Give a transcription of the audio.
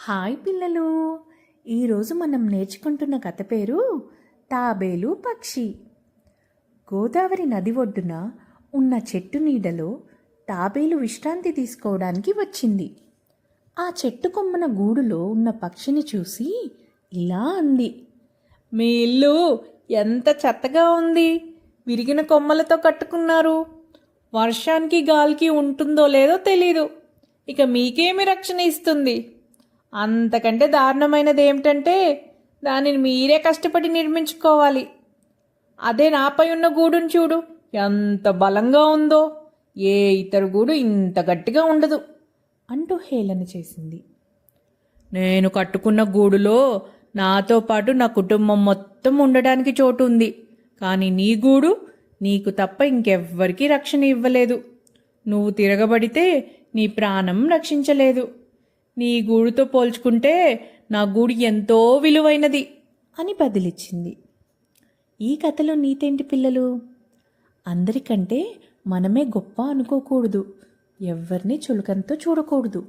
Hi పిల్లలు, ఈరోజు మనం నేర్చుకుంటున్న కథ పేరు తాబేలు పక్షి. గోదావరి నది ఒడ్డున ఉన్న చెట్టు నీడలో తాబేలు విశ్రాంతి తీసుకోవడానికి వచ్చింది. ఆ చెట్టు కొమ్మన గూడులో ఉన్న పక్షిని చూసి ఇలా అంది, మీ ఇల్లు ఎంత చెత్తగా ఉంది, విరిగిన కొమ్మలతో కట్టుకున్నారు. వర్షానికి గాలికి ఉంటుందో లేదో తెలీదు. ఇక మీకేమి రక్షణ ఇస్తుంది? అంతకంటే దారుణమైనది ఏమిటంటే దానిని మీరే కష్టపడి నిర్మించుకోవాలి. అదే నాపై ఉన్న గూడును చూడు, ఎంత బలంగా ఉందో. ఏ ఇతర గూడు ఇంత గట్టిగా ఉండదు అంటూ హేళన చేసింది. నేను కట్టుకున్న గూడులో నాతో పాటు నా కుటుంబం మొత్తం ఉండడానికి చోటు ఉంది. కానీ నీ గూడు నీకు తప్ప ఇంకెవ్వరికీ రక్షణ ఇవ్వలేదు. నువ్వు తిరగబడితే నీ ప్రాణం రక్షించలేదు. నీ గూడుతో పోల్చుకుంటే నా గూడు ఎంతో విలువైనది అని బదిలిచ్చింది. ఈ కథలో నీతేంటి పిల్లలు? అందరికంటే మనమే గొప్ప అనుకోకూడదు, ఎవ్వరిని చులకనతో చూడకూడదు.